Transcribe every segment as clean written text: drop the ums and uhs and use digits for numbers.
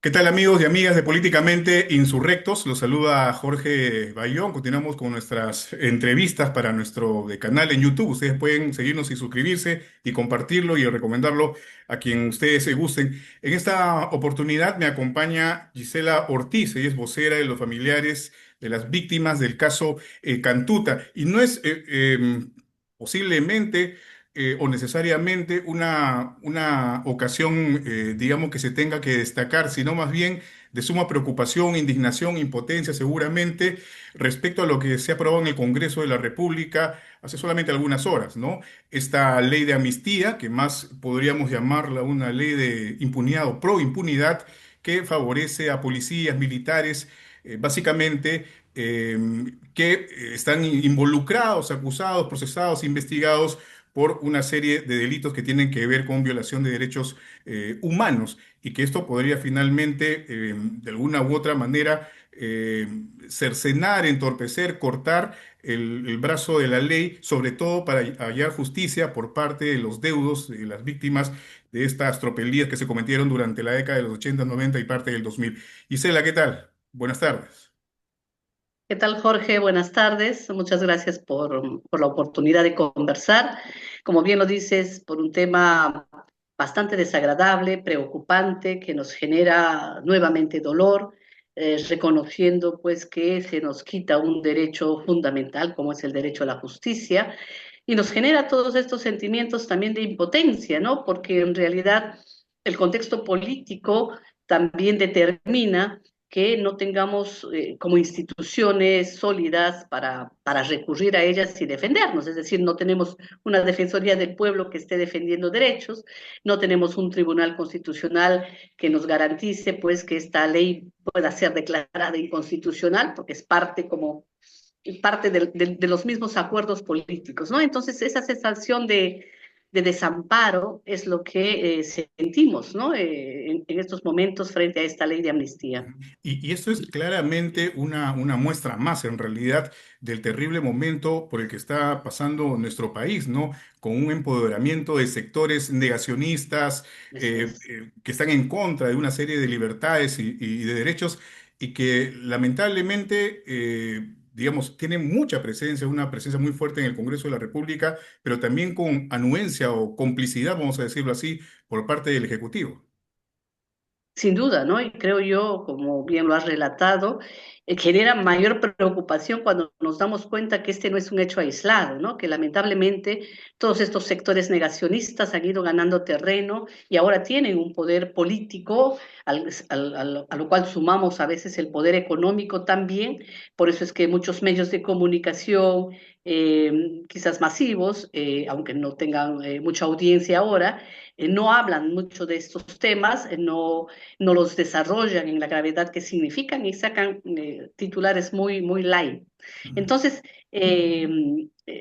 ¿Qué tal amigos y amigas de Políticamente Insurrectos? Los saluda Jorge Bayón. Continuamos con nuestras entrevistas para nuestro canal en YouTube. Ustedes pueden seguirnos y suscribirse y compartirlo y recomendarlo a quien ustedes se gusten. En esta oportunidad me acompaña Gisela Ortiz. Ella es vocera de los familiares de las víctimas del caso Cantuta. Y no es posiblemente o necesariamente una ocasión, digamos, que se tenga que destacar, sino más bien de suma preocupación, indignación, impotencia, seguramente, respecto a lo que se ha aprobado en el Congreso de la República hace solamente algunas horas, ¿no? Esta ley de amnistía, que más podríamos llamarla una ley de impunidad o pro impunidad, que favorece a policías, militares, básicamente, que están involucrados, acusados, procesados, investigados por una serie de delitos que tienen que ver con violación de derechos humanos y que esto podría finalmente, de alguna u otra manera, cercenar, entorpecer, cortar el brazo de la ley, sobre todo para hallar justicia por parte de los deudos de las víctimas de estas tropelías que se cometieron durante la década de los 80, 90 y parte del 2000. Isela, ¿qué tal? Buenas tardes. ¿Qué tal, Jorge? Buenas tardes. Muchas gracias por la oportunidad de conversar. Como bien lo dices, por un tema bastante desagradable, preocupante, que nos genera nuevamente dolor, reconociendo pues que se nos quita un derecho fundamental como es el derecho a la justicia y nos genera todos estos sentimientos también de impotencia, ¿no? Porque en realidad el contexto político también determina que no tengamos como instituciones sólidas para recurrir a ellas y defendernos. Es decir, no tenemos una Defensoría del Pueblo que esté defendiendo derechos, no tenemos un Tribunal Constitucional que nos garantice pues que esta ley pueda ser declarada inconstitucional, porque es parte como parte de los mismos acuerdos políticos, ¿no? Entonces, esa sensación de desamparo es lo que sentimos, ¿no? En estos momentos frente a esta ley de amnistía. Y esto es claramente una muestra más, en realidad, del terrible momento por el que está pasando nuestro país, ¿no? Con un empoderamiento de sectores negacionistas Eso es. que están en contra de una serie de libertades y de derechos y que lamentablemente, digamos, tienen mucha presencia, una presencia muy fuerte en el Congreso de la República, pero también con anuencia o complicidad, vamos a decirlo así, por parte del Ejecutivo. Sin duda, ¿no? Y creo yo, como bien lo has relatado, genera mayor preocupación cuando nos damos cuenta que este no es un hecho aislado, ¿no? Que lamentablemente todos estos sectores negacionistas han ido ganando terreno y ahora tienen un poder político, a lo cual sumamos a veces el poder económico también. Por eso es que muchos medios de comunicación, quizás masivos, aunque no tengan mucha audiencia ahora, no hablan mucho de estos temas, no los desarrollan en la gravedad que significan y sacan titulares muy light. Entonces, eh,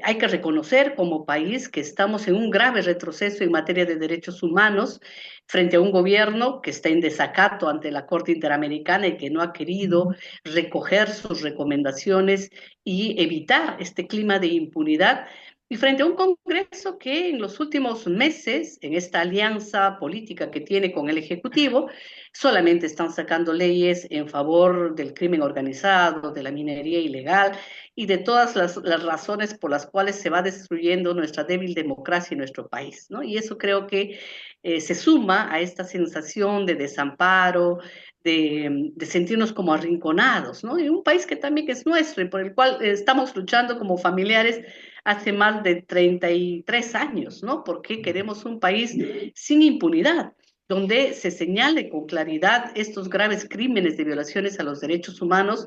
hay que reconocer como país que estamos en un grave retroceso en materia de derechos humanos frente a un gobierno que está en desacato ante la Corte Interamericana y que no ha querido recoger sus recomendaciones y evitar este clima de impunidad y frente a un Congreso que en los últimos meses, en esta alianza política que tiene con el Ejecutivo, solamente están sacando leyes en favor del crimen organizado, de la minería ilegal y de todas las razones por las cuales se va destruyendo nuestra débil democracia en nuestro país, ¿no? Y eso creo que se suma a esta sensación de desamparo, de sentirnos como arrinconados, ¿no? En un país que también es nuestro y por el cual estamos luchando como familiares hace más de 33 años, ¿no? Porque queremos un país sin impunidad, donde se señale con claridad estos graves crímenes de violaciones a los derechos humanos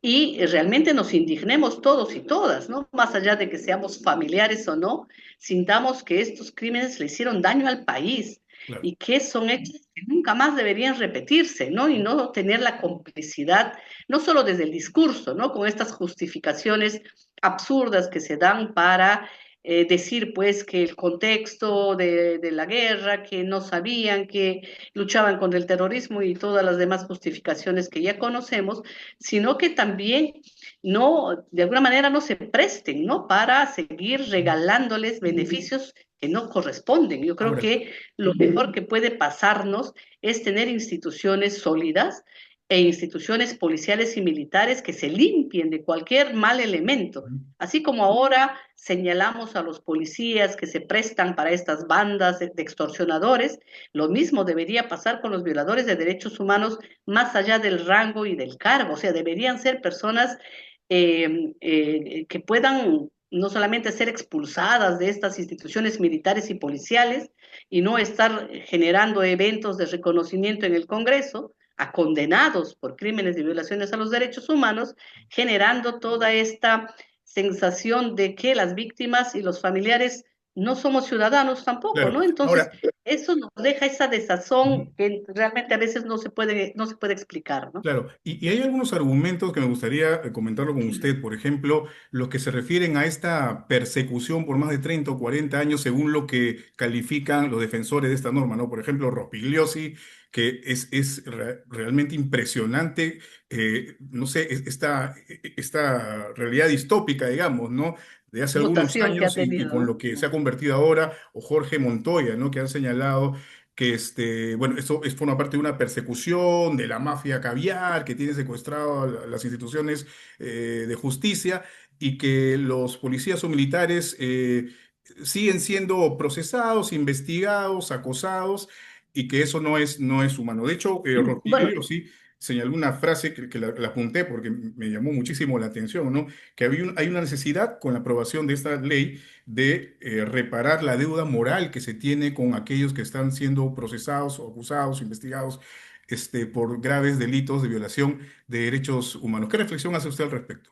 y realmente nos indignemos todos y todas, ¿no? Más allá de que seamos familiares o no, sintamos que estos crímenes le hicieron daño al país Claro. y que son hechos que nunca más deberían repetirse, ¿no? Y no tener la complicidad, no solo desde el discurso, ¿no? Con estas justificaciones absurdas que se dan para decir pues que el contexto de la guerra, que no sabían, que luchaban contra el terrorismo y todas las demás justificaciones que ya conocemos, sino que también no, de alguna manera no se presten, ¿no? Para seguir regalándoles beneficios que no corresponden. Yo creo Ahora, que lo mejor que puede pasarnos es tener instituciones sólidas e instituciones policiales y militares que se limpien de cualquier mal elemento. Así como ahora señalamos a los policías que se prestan para estas bandas de extorsionadores, lo mismo debería pasar con los violadores de derechos humanos más allá del rango y del cargo. O sea, deberían ser personas que puedan no solamente ser expulsadas de estas instituciones militares y policiales y no estar generando eventos de reconocimiento en el Congreso a condenados por crímenes y violaciones a los derechos humanos, generando toda esta sensación de que las víctimas y los familiares no somos ciudadanos tampoco, claro, ¿no? Entonces, ahora, eso nos deja esa desazón que realmente a veces no se puede explicar, ¿no? claro, y hay algunos argumentos que me gustaría comentarlo con usted. Por ejemplo, los que se refieren a esta persecución por más de 30 o 40 años, según lo que califican los defensores de esta norma, ¿no? Por ejemplo, Rospigliosi, que realmente impresionante, no sé, esta realidad distópica, digamos, ¿no? De hace algunos Mutación que ha años y tenido, con lo ¿no? que se ha convertido ahora, o Jorge Montoya, ¿no? Que han señalado que bueno, forma parte de una persecución de la mafia caviar que tiene secuestrado a las instituciones de justicia y que los policías o militares siguen siendo procesados, investigados, acosados y que eso no es humano. De hecho, Bueno, Rospiglio sí señaló una frase que la apunté porque me llamó muchísimo la atención, ¿no? Que hay una necesidad con la aprobación de esta ley de reparar la deuda moral que se tiene con aquellos que están siendo procesados o acusados, investigados, por graves delitos de violación de derechos humanos. ¿Qué reflexión hace usted al respecto?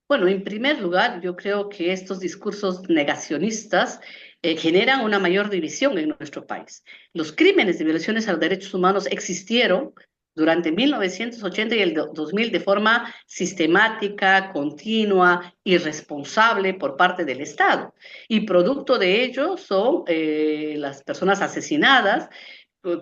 Bueno, en primer lugar, yo creo que estos discursos negacionistas generan una mayor división en nuestro país. Los crímenes de violaciones a los derechos humanos existieron durante 1980 y el 2000 de forma sistemática, continua, irresponsable por parte del Estado. Y producto de ello son las personas asesinadas,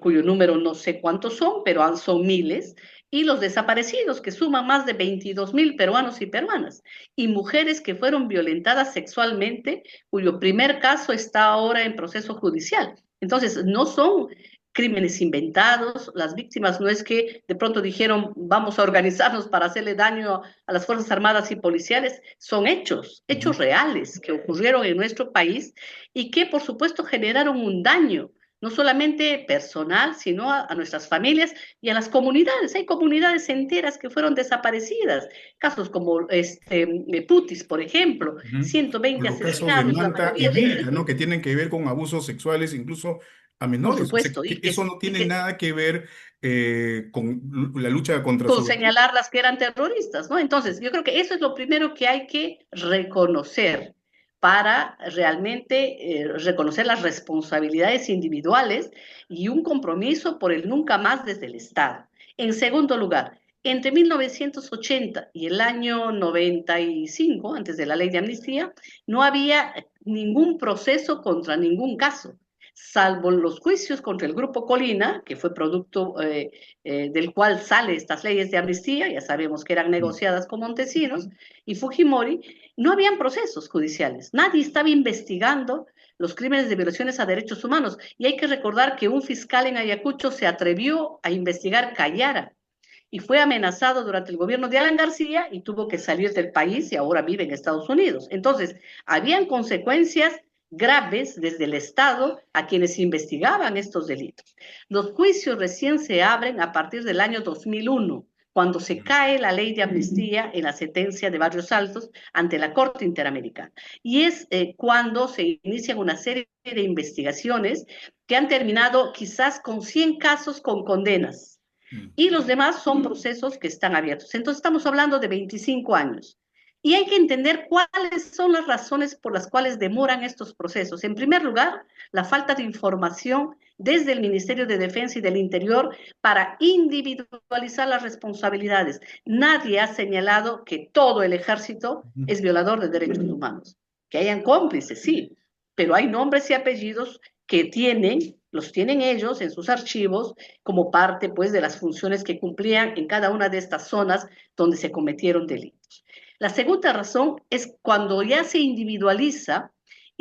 cuyo número no sé cuántos son, pero son miles, y los desaparecidos, que suman más de 22.000 peruanos y peruanas, y mujeres que fueron violentadas sexualmente, cuyo primer caso está ahora en proceso judicial. Entonces, no son crímenes inventados, las víctimas no es que de pronto dijeron vamos a organizarnos para hacerle daño a las Fuerzas Armadas y policiales, son hechos, Ujú. hechos reales que ocurrieron en nuestro país y que por supuesto generaron un daño no solamente personal, sino a nuestras familias y a las comunidades. Hay comunidades enteras que fueron desaparecidas, casos como Putis, por ejemplo, Ujú. O 120 los casos de asesinados, la Manta y mayoría de Vilca, ellos, ¿no? Que tienen que ver con abusos sexuales incluso a por menores. O sea, supuesto, que eso no y tiene que nada que ver con la lucha contra con su... señalarlas que eran terroristas, ¿no? Entonces, yo creo que eso es lo primero que hay que reconocer para realmente reconocer las responsabilidades individuales y un compromiso por el nunca más desde el Estado. En segundo lugar, entre 1980 y el año 95, antes de la ley de amnistía, no había ningún proceso contra ningún caso, salvo los juicios contra el Grupo Colina, que fue producto del cual salen estas leyes de amnistía, ya sabemos que eran negociadas con Montesinos y Fujimori, no habían procesos judiciales. Nadie estaba investigando los crímenes de violaciones a derechos humanos. Y hay que recordar que un fiscal en Ayacucho se atrevió a investigar Callara y fue amenazado durante el gobierno de Alan García y tuvo que salir del país y ahora vive en Estados Unidos. Entonces, habían consecuencias graves desde el Estado a quienes investigaban estos delitos. Los juicios recién se abren a partir del año 2001, cuando se cae la ley de amnistía en la sentencia de Barrios Altos ante la Corte Interamericana. Y es cuando se inician una serie de investigaciones que han terminado quizás con 100 casos con condenas Mm. y los demás son procesos que están abiertos. Entonces estamos hablando de 25 años. Y hay que entender cuáles son las razones por las cuales demoran estos procesos. En primer lugar, la falta de información desde el Ministerio de Defensa y del Interior para individualizar las responsabilidades. Nadie ha señalado que todo el ejército Ujú. es violador de derechos humanos. Que hayan cómplices, sí, pero hay nombres y apellidos que los tienen ellos en sus archivos como parte pues de las funciones que cumplían en cada una de estas zonas donde se cometieron delitos. La segunda razón es cuando ya se individualiza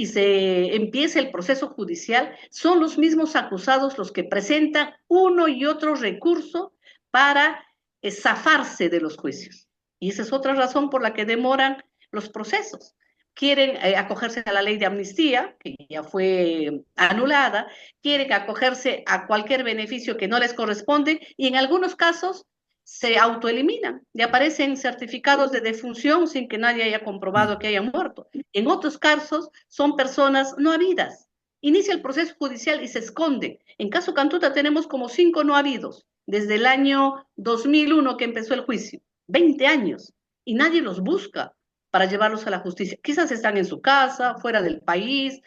y se empieza el proceso judicial, son los mismos acusados los que presentan uno y otro recurso para zafarse de los juicios. Y esa es otra razón por la que demoran los procesos. Quieren acogerse a la ley de amnistía, que ya fue anulada, quieren acogerse a cualquier beneficio que no les corresponde y en algunos casos se autoeliminan y aparecen certificados de defunción sin que nadie haya comprobado que hayan muerto. En otros casos son personas no habidas. Inicia el proceso judicial y se esconde. En caso Cantuta tenemos como 5 no habidos desde el año 2001 que empezó el juicio, 20 años, y nadie los busca para llevarlos a la justicia. Quizás están en su casa, fuera del país,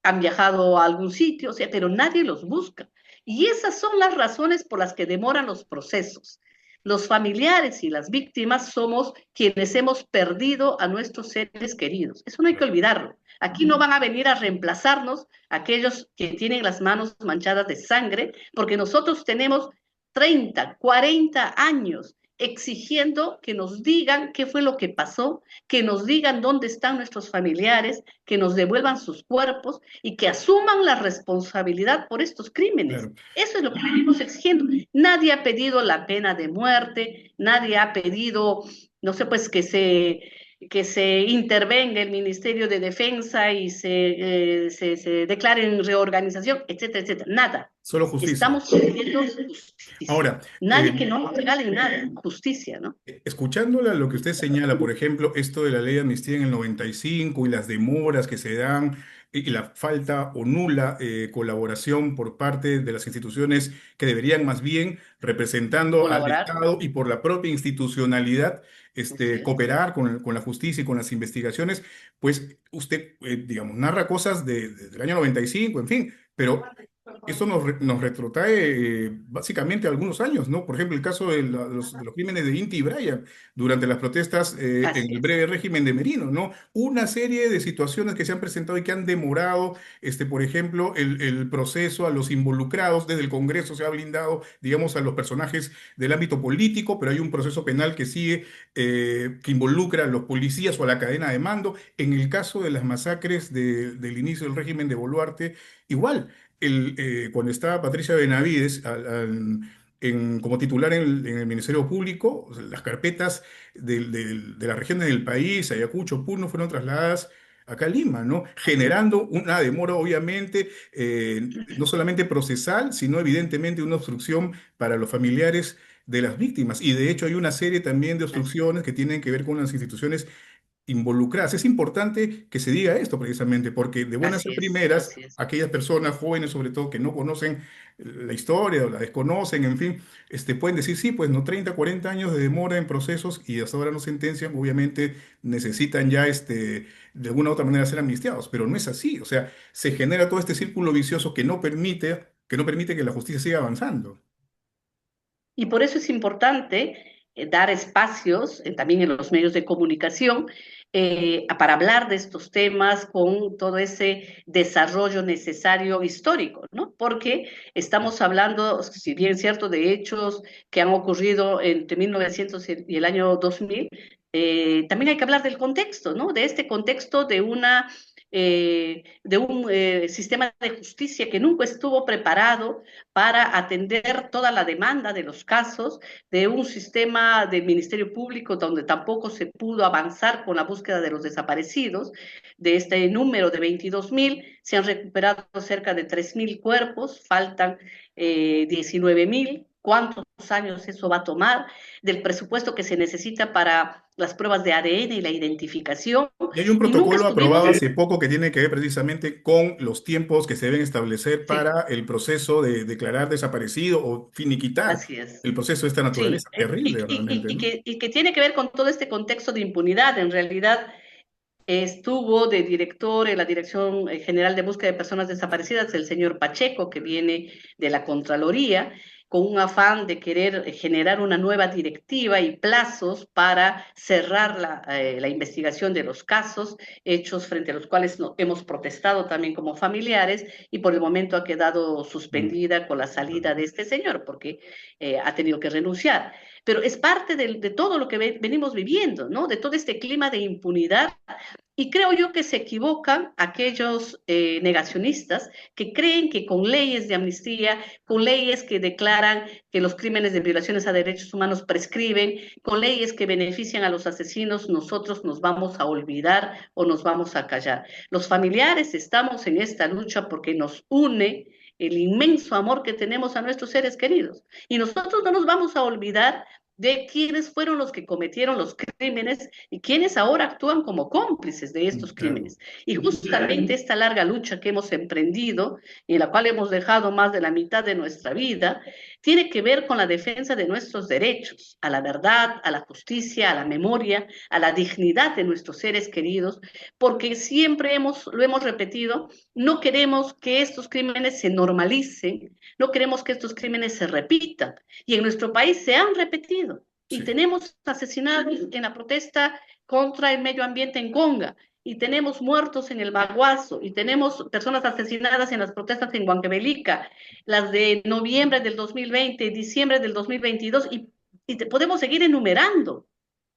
han viajado a algún sitio, o sea, pero nadie los busca. Y esas son las razones por las que demoran los procesos. Los familiares y las víctimas somos quienes hemos perdido a nuestros seres queridos. Eso no hay que olvidarlo. Aquí no van a venir a reemplazarnos aquellos que tienen las manos manchadas de sangre, porque nosotros tenemos 30, 40 años exigiendo que nos digan qué fue lo que pasó, que nos digan dónde están nuestros familiares, que nos devuelvan sus cuerpos y que asuman la responsabilidad por estos crímenes. Claro. Eso es lo que venimos exigiendo. Nadie ha pedido la pena de muerte, nadie ha pedido, no sé, pues que se intervenga el Ministerio de Defensa y se declare en reorganización, etcétera, etcétera. Nada. Solo justicia. Estamos pidiendo justicia. Ahora, Nadie que no nos regale nada, justicia, ¿no? escuchándola lo que usted señala, por ejemplo, esto de la ley de amnistía en el 95 y las demoras que se dan y la falta o nula colaboración por parte de las instituciones que deberían más bien representando al Colaborar, Estado y por la propia institucionalidad así es. cooperar con la justicia y con las investigaciones, pues usted, digamos, narra cosas del año 95, en fin, pero esto nos retrotrae básicamente algunos años, ¿no? Por ejemplo, el caso de los crímenes de Inti y Brian durante las protestas en Así el es. breve régimen de Merino, ¿no? Una serie de situaciones que se han presentado y que han demorado, por ejemplo, el proceso a los involucrados. Desde el Congreso se ha blindado, digamos, a los personajes del ámbito político, pero hay un proceso penal que sigue, que involucra a los policías o a la cadena de mando. En el caso de las masacres del inicio del régimen de Boluarte, igual cuando estaba Patricia Benavides como titular en el Ministerio Público, o sea, las carpetas de las regiones del país, Ayacucho, Puno, fueron trasladadas acá a Lima, ¿no? Generando una demora, obviamente, no solamente procesal, sino evidentemente una obstrucción para los familiares de las víctimas. Y de hecho hay una serie también de Así, obstrucciones que tienen que ver con las instituciones involucradas. Es importante que se diga esto precisamente, porque de buenas a así es, primeras, así es. aquellas personas jóvenes, sobre todo, que no conocen la historia o la desconocen, en fin, pueden decir, sí, pues no, 30 40 años de demora en procesos y hasta ahora no sentencian, obviamente necesitan ya, de alguna u otra manera ser amnistiados, pero no es así, o sea, se genera todo este círculo vicioso que no permite que la justicia siga avanzando. Y por eso es importante dar espacios también en los medios de comunicación para hablar de estos temas con todo ese desarrollo necesario histórico, ¿no? Porque estamos hablando, si bien es cierto, de hechos que han ocurrido entre 1900 y el año 2000, también hay que hablar del contexto, ¿no? De este contexto de un sistema de justicia que nunca estuvo preparado para atender toda la demanda de los casos, de un sistema del Ministerio Público donde tampoco se pudo avanzar con la búsqueda de los desaparecidos. De este número de 22.000, se han recuperado cerca de 3.000 cuerpos, faltan 19.000. ¿Cuántos años eso va a tomar? Del presupuesto que se necesita para las pruebas de ADN y la identificación. Y hay un Y nunca protocolo aprobado estuvimos. hace poco que tiene que ver precisamente con los tiempos que se deben establecer Sí, para el proceso de declarar desaparecido o finiquitar así es. el proceso de esta Sí, naturaleza. Terrible realmente, ¿no? y que tiene que ver con todo este contexto de impunidad. En realidad, estuvo de director en la Dirección General de Búsqueda de Personas Desaparecidas el señor Pacheco, que viene de la Contraloría, con un afán de querer generar una nueva directiva y plazos para cerrar la investigación de los casos, hechos frente a los cuales hemos protestado también como familiares, y por el momento ha quedado Mm. suspendida con la salida de este señor, porque ha tenido que renunciar. Pero es parte de todo lo que venimos viviendo, ¿no? De todo este clima de impunidad Y creo yo que se equivocan aquellos negacionistas que creen que con leyes de amnistía, con leyes que declaran que los crímenes de violaciones a derechos humanos prescriben, con leyes que benefician a los asesinos, nosotros nos vamos a olvidar o nos vamos a callar. Los familiares estamos en esta lucha porque nos une el inmenso amor que tenemos a nuestros seres queridos. Y nosotros no nos vamos a olvidar de quiénes fueron los que cometieron los crímenes y quienes ahora actúan como cómplices de estos Claro. crímenes. Y justamente esta larga lucha que hemos emprendido, y en la cual hemos dejado más de la mitad de nuestra vida, tiene que ver con la defensa de nuestros derechos, a la verdad, a la justicia, a la memoria, a la dignidad de nuestros seres queridos, porque siempre lo hemos repetido, no queremos que estos crímenes se normalicen, no queremos que estos crímenes se repitan. Y en nuestro país se han repetido. Y Sí. tenemos asesinados en la protesta contra el medio ambiente en Conga, y tenemos muertos en el Baguazo, y tenemos personas asesinadas en las protestas en Huancavelica, las de noviembre del 2020, diciembre del 2022, y podemos seguir enumerando.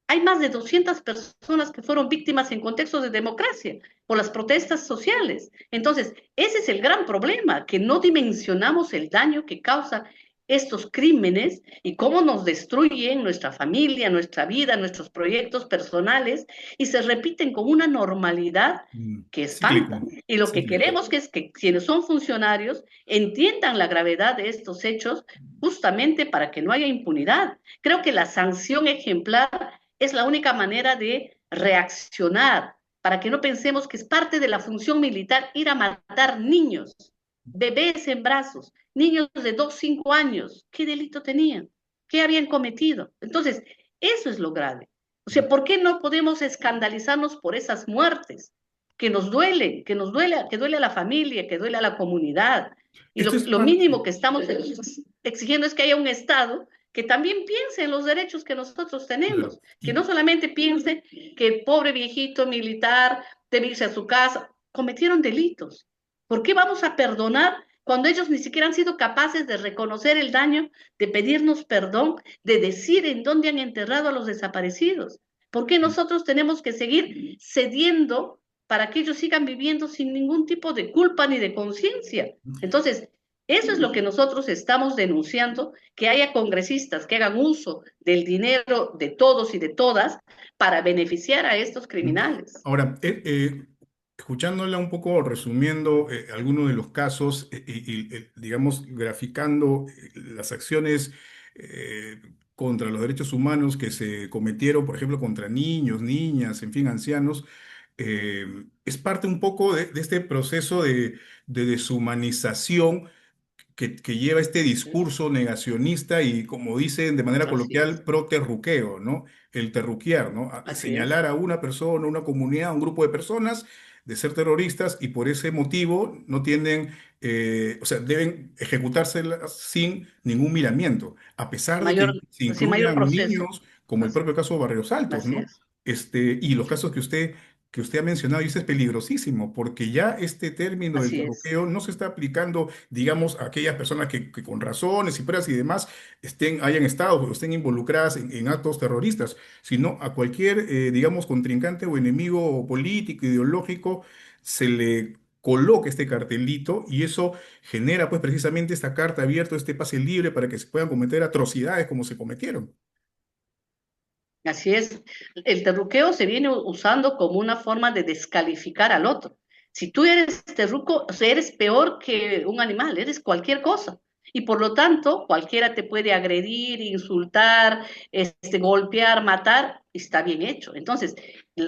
Hay más de 200 personas que fueron víctimas en contextos de democracia por las protestas sociales. Entonces, ese es el gran problema, que no dimensionamos el daño que causan estos crímenes y cómo nos destruyen nuestra familia, nuestra vida, nuestros proyectos personales y se repiten con una normalidad que espanta. Cíclico, Y lo que cíclico. queremos que es que quienes son funcionarios entiendan la gravedad de estos hechos justamente para que no haya impunidad. Creo que la sanción ejemplar es la única manera de reaccionar, para que no pensemos que es parte de la función militar ir a matar niños, bebés en brazos, niños de 2, 5 años. ¿Qué delito tenían? ¿Qué habían cometido? Entonces, eso es lo grave. O sea, ¿por qué no podemos escandalizarnos por esas muertes que nos duelen, que duele a la familia, que duele a la comunidad? Y Esto es lo parte. mínimo que estamos exigiendo es que haya un Estado que también piense en los derechos que nosotros Claro. tenemos, que Y no solamente piense que el pobre viejito militar debe irse a su casa, cometieron delitos. ¿Por qué vamos a perdonar cuando ellos ni siquiera han sido capaces de reconocer el daño, de pedirnos perdón, de decir en dónde han enterrado a los desaparecidos? ¿Por qué nosotros tenemos que seguir cediendo para que ellos sigan viviendo sin ningún tipo de culpa ni de conciencia? Entonces, eso es lo que nosotros estamos denunciando, que haya congresistas que hagan uso del dinero de todos y de todas para beneficiar a estos criminales. ahora, escuchándola un poco, resumiendo algunos de los casos digamos, graficando las acciones contra los derechos humanos que se cometieron, por ejemplo, contra niños, niñas, en fin, ancianos, es parte un poco de este proceso de deshumanización que lleva este discurso negacionista y, como dicen de manera Así coloquial, es, pro-terruqueo, ¿no? El terruquear, ¿no? así es, Señalar a una persona, una comunidad, un grupo de personas de ser terroristas y por ese motivo no tienen, o sea, deben ejecutárselas sin ningún miramiento, a pesar de mayor, que se sin mayor incluyan proceso. niños, como el Así, propio caso de Barrios Altos, así ¿no? es, Y los casos que usted ha mencionado, y eso es peligrosísimo, porque ya este término del así es. terruqueo no se está aplicando, digamos, a aquellas personas que con razones y pruebas y demás hayan estado o estén involucradas en actos terroristas, sino a cualquier, digamos, contrincante o enemigo político, ideológico, se le coloca este cartelito y eso genera, pues, precisamente esta carta abierta, este pase libre para que se puedan cometer atrocidades como se cometieron. Así es. El terruqueo se viene usando como una forma de descalificar al otro. Si tú eres terruco, o sea, eres peor que un animal, eres cualquier cosa. Y por lo tanto, cualquiera te puede agredir, insultar, golpear, matar, y está bien hecho. Entonces,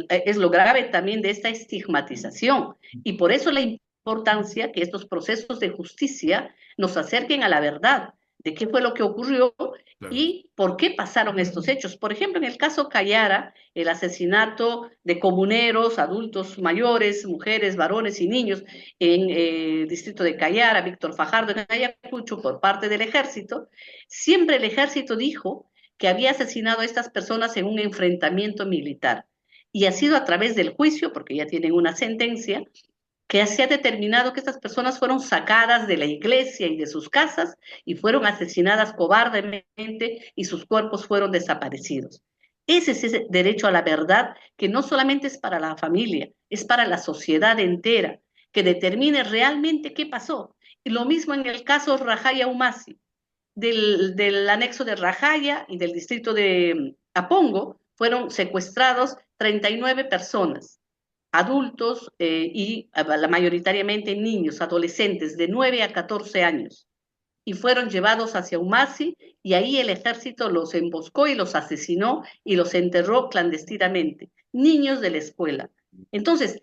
es lo grave también de esta estigmatización. Y por eso la importancia que estos procesos de justicia nos acerquen a la verdad de qué fue lo que ocurrió Claro. y por qué pasaron estos hechos. Por ejemplo, en el caso Cayara, el asesinato de comuneros, adultos mayores, mujeres, varones y niños en el distrito de Cayara, Víctor Fajardo en Ayacucho, por parte del ejército, siempre el ejército dijo que había asesinado a estas personas en un enfrentamiento militar. Y ha sido a través del juicio, porque ya tienen una sentencia, que se ha determinado que estas personas fueron sacadas de la iglesia y de sus casas y fueron asesinadas cobardemente y sus cuerpos fueron desaparecidos. Ese es ese derecho a la verdad que no solamente es para la familia, es para la sociedad entera, que determine realmente qué pasó. Y lo mismo en el caso Rajaya Humasi, del anexo de Rajaya y del distrito de Apongo, fueron secuestrados 39 personas, adultos y mayoritariamente niños, adolescentes de 9 a 14 años, y fueron llevados hacia Umasi y ahí el ejército los emboscó y los asesinó y los enterró clandestinamente, niños de la escuela. Entonces,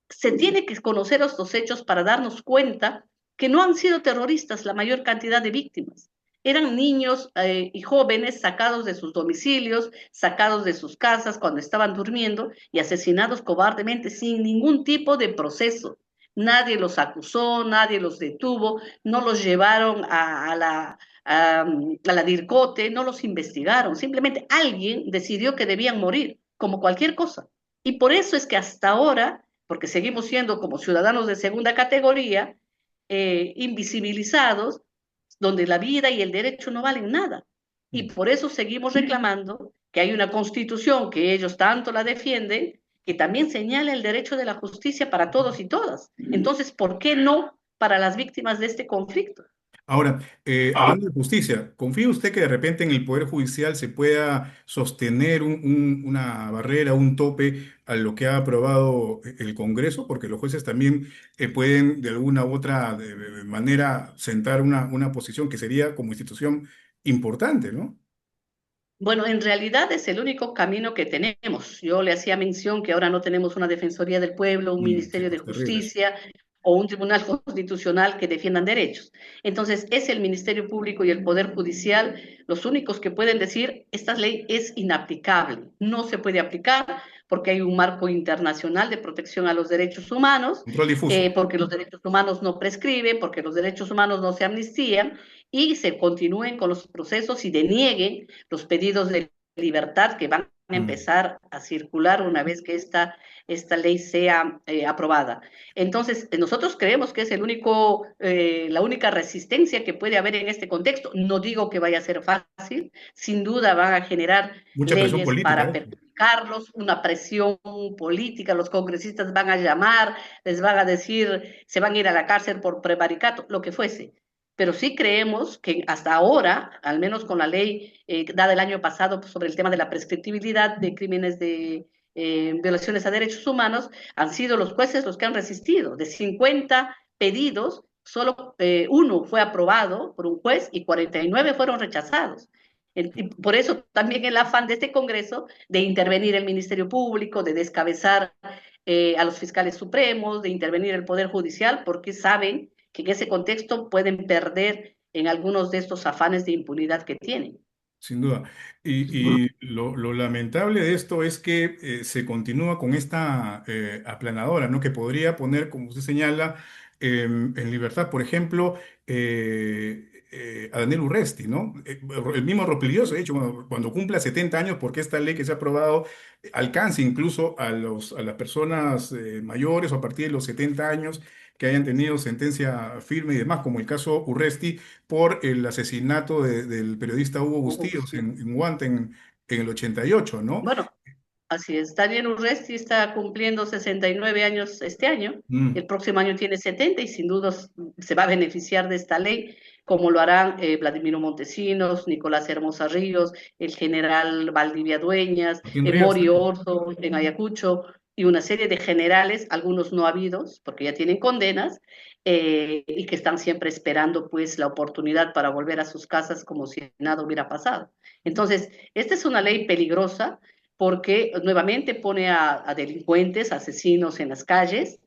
se tiene que conocer estos hechos para darnos cuenta que no han sido terroristas la mayor cantidad de víctimas. Eran niños y jóvenes sacados de sus domicilios, sacados de sus casas cuando estaban durmiendo y asesinados cobardemente sin ningún tipo de proceso. Nadie los acusó, nadie los detuvo, no los llevaron a la DIRCOTE, no los investigaron. Simplemente alguien decidió que debían morir, como cualquier cosa. Y por eso es que hasta ahora, porque seguimos siendo como ciudadanos de segunda categoría, invisibilizados, donde la vida y el derecho no valen nada. Y por eso seguimos reclamando que hay una constitución que ellos tanto la defienden, que también señala el derecho de la justicia para todos y todas. Entonces, ¿por qué no para las víctimas de este conflicto? Ahora, hablando de justicia, ¿confía usted que de repente en el Poder Judicial se pueda sostener una barrera, un tope a lo que ha aprobado el Congreso? Porque los jueces también pueden de alguna u otra manera sentar una posición que sería como institución importante, ¿no? Bueno, en realidad es el único camino que tenemos. Yo le hacía mención que ahora no tenemos una Defensoría del Pueblo, un Sí, Ministerio de pues terrible. Justicia o un Tribunal Constitucional que defiendan derechos. Entonces, es el Ministerio Público y el Poder Judicial los únicos que pueden decir, esta ley es inaplicable, no se puede aplicar porque hay un marco internacional de protección a los derechos humanos, Control difuso. porque los derechos humanos no prescriben, porque los derechos humanos no se amnistían y se continúen con los procesos y denieguen los pedidos de libertad que van a Mm, empezar a circular una vez que esta ley sea aprobada. Entonces, nosotros creemos que es la única resistencia que puede haber en este contexto. No digo que vaya a ser fácil, sin duda van a generar mucha presión leyes política, para ¿eh? perjudicarlos, una presión política, los congresistas van a llamar, les van a decir, se van a ir a la cárcel por prevaricato, lo que fuese, pero sí creemos que hasta ahora, al menos con la ley dada el año pasado sobre el tema de la prescriptibilidad de crímenes de violaciones a derechos humanos, han sido los jueces los que han resistido. De 50 pedidos, solo uno fue aprobado por un juez y 49 fueron rechazados. Y por eso también el afán de este Congreso de intervenir el Ministerio Público, de descabezar a los fiscales supremos, de intervenir el Poder Judicial, porque saben que en ese contexto pueden perder en algunos de estos afanes de impunidad que tienen. Sin duda. Y lo lamentable de esto es que se continúa con esta aplanadora, ¿no? Que podría poner, como usted señala, en libertad, por ejemplo, a Daniel Urresti, ¿no? El mismo Ropilioso, de hecho, cuando cumpla 70 años, porque esta ley que se ha aprobado alcance incluso a las personas mayores o a partir de los 70 años que hayan tenido sentencia firme y demás, como el caso Urresti por el asesinato del periodista Hugo Bustíos en Huanta en el 88, ¿no? Bueno, así es. Daniel Urresti está cumpliendo 69 años este año. Mm, El próximo año tiene 70 y sin duda se va a beneficiar de esta ley, como lo harán Vladimiro Montesinos, Nicolás Hermosa Ríos, el general Valdivia Dueñas, Joaquín Ríos Mori también. Orzo en Ayacucho y una serie de generales, algunos no habidos, porque ya tienen condenas, y que están siempre esperando pues la oportunidad para volver a sus casas como si nada hubiera pasado. Entonces, esta es una ley peligrosa porque nuevamente pone a delincuentes, asesinos en las calles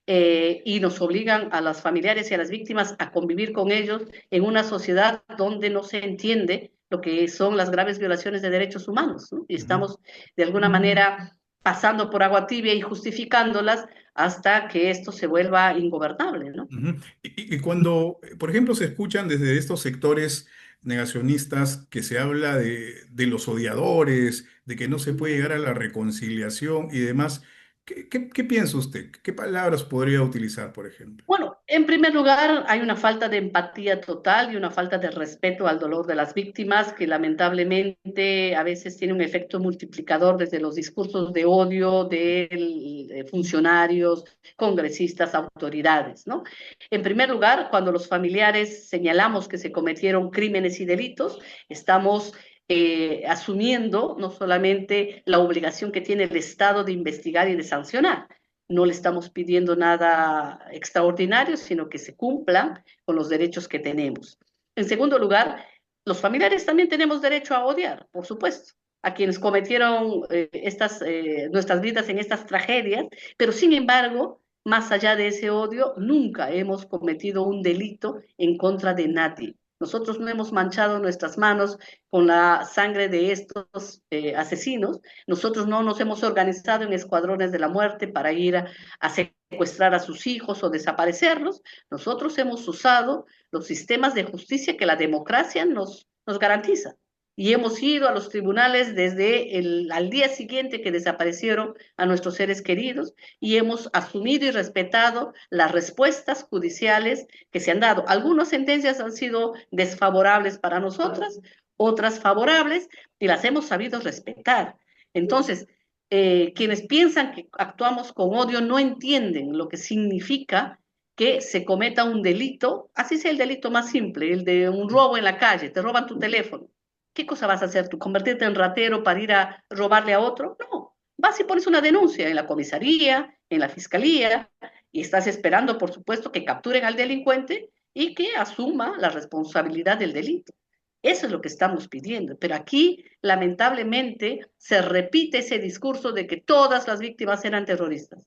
y nos obligan a las familiares y a las víctimas a convivir con ellos en una sociedad donde no se entiende lo que son las graves violaciones de derechos humanos, ¿no? Y Ujú, estamos de alguna manera pasando por agua tibia y justificándolas hasta que esto se vuelva ingobernable, ¿no? ujú. Y cuando, por ejemplo, se escuchan desde estos sectores negacionistas que se habla de los odiadores, de que no se puede llegar a la reconciliación y demás, ¿qué piensa usted? ¿Qué palabras podría utilizar, por ejemplo? Bueno, En primer lugar, hay una falta de empatía total y una falta de respeto al dolor de las víctimas que lamentablemente a veces tiene un efecto multiplicador desde los discursos de odio de funcionarios, congresistas, autoridades, ¿no? En primer lugar, cuando los familiares señalamos que se cometieron crímenes y delitos, estamos asumiendo no solamente la obligación que tiene el Estado de investigar y de sancionar, no le estamos pidiendo nada extraordinario, sino que se cumplan con los derechos que tenemos. En segundo lugar, los familiares también tenemos derecho a odiar, por supuesto, a quienes cometieron nuestras vidas en estas tragedias, pero sin embargo, más allá de ese odio, nunca hemos cometido un delito en contra de nadie. Nosotros no hemos manchado nuestras manos con la sangre de estos asesinos. Nosotros no nos hemos organizado en escuadrones de la muerte para ir a secuestrar a sus hijos o desaparecerlos. Nosotros hemos usado los sistemas de justicia que la democracia nos garantiza. Y hemos ido a los tribunales desde al día siguiente que desaparecieron a nuestros seres queridos y hemos asumido y respetado las respuestas judiciales que se han dado. Algunas sentencias han sido desfavorables para nosotras, otras favorables, y las hemos sabido respetar. Entonces, quienes piensan que actuamos con odio no entienden lo que significa que se cometa un delito, así sea el delito más simple, el de un robo en la calle, te roban tu teléfono. ¿Qué cosa vas a hacer tú? ¿Convertirte en ratero para ir a robarle a otro? No, vas y pones una denuncia en la comisaría, en la fiscalía, y estás esperando, por supuesto, que capturen al delincuente y que asuma la responsabilidad del delito. Eso es lo que estamos pidiendo. Pero aquí, lamentablemente, se repite ese discurso de que todas las víctimas eran terroristas.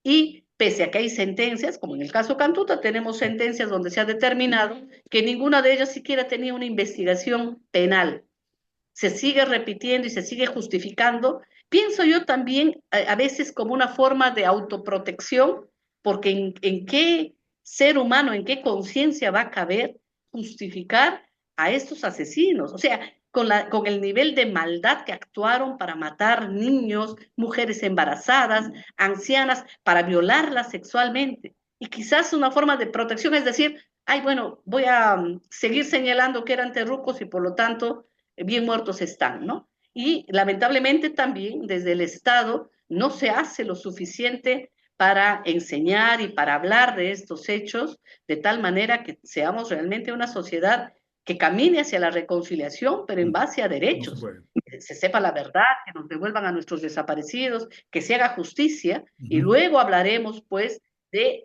Y pese a que hay sentencias, como en el caso Cantuta, tenemos sentencias donde se ha determinado que ninguna de ellas siquiera tenía una investigación penal. Se sigue repitiendo y se sigue justificando. Pienso yo también a veces como una forma de autoprotección, porque en qué ser humano, en qué conciencia va a caber justificar a estos asesinos. O sea, con el nivel de maldad que actuaron para matar niños, mujeres embarazadas, ancianas, para violarlas sexualmente. Y quizás una forma de protección es decir, ay, bueno, voy a seguir señalando que eran terrucos y por lo tanto bien muertos están, ¿no? Y lamentablemente también desde el Estado no se hace lo suficiente para enseñar y para hablar de estos hechos de tal manera que seamos realmente una sociedad que camine hacia la reconciliación, pero en base a No se derechos, puede. que se sepa la verdad, que nos devuelvan a nuestros desaparecidos, que se haga justicia y Ujú. luego hablaremos pues de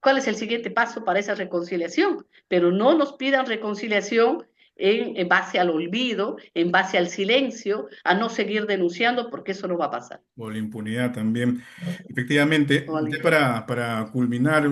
cuál es el siguiente paso para esa reconciliación, pero no nos pidan reconciliación en base al olvido, en base al silencio, a no seguir denunciando, porque eso no va a pasar. O la impunidad también. Efectivamente, Vale. ya para culminar,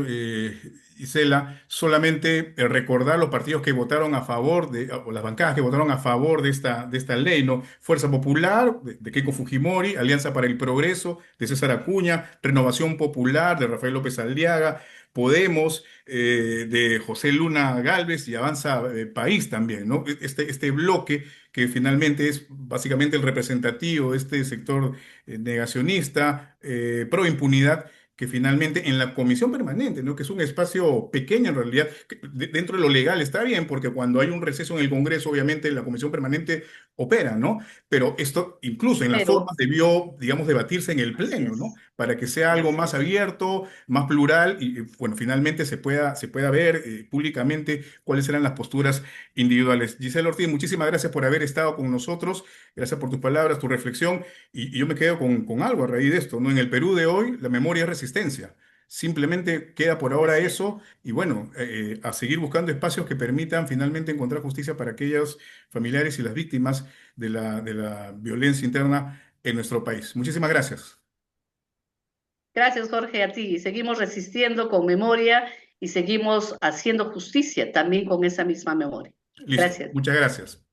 Isela, solamente recordar los partidos que votaron a favor o las bancadas que votaron a favor de esta ley, ¿no? Fuerza Popular, de Keiko Fujimori, Alianza para el Progreso, de César Acuña, Renovación Popular, de Rafael López Aliaga, Podemos, de José Luna Gálvez y Avanza País también, ¿no? Este bloque que finalmente es básicamente el representativo de este sector negacionista, pro impunidad, que finalmente en la comisión permanente, ¿no? Que es un espacio pequeño en realidad, que dentro de lo legal está bien, porque cuando hay un receso en el Congreso, obviamente la comisión permanente opera, ¿no? Pero esto incluso en las Pero, formas debió, digamos, debatirse en el así Pleno, ¿no? es, Para que sea algo así más es. abierto, más plural y, bueno, finalmente se pueda ver públicamente cuáles eran las posturas individuales. Giselle Ortiz, muchísimas gracias por haber estado con nosotros, gracias por tus palabras, tu reflexión. Y yo me quedo con algo a raíz de esto, ¿no? En el Perú de hoy, la memoria es resistencia. Simplemente queda por ahora Así es. eso y bueno, a seguir buscando espacios que permitan finalmente encontrar justicia para aquellos familiares y las víctimas de la violencia interna en nuestro país. Muchísimas gracias. Gracias, Jorge, a ti. Seguimos resistiendo con memoria y seguimos haciendo justicia también con esa misma memoria. Listo. Gracias. Muchas gracias.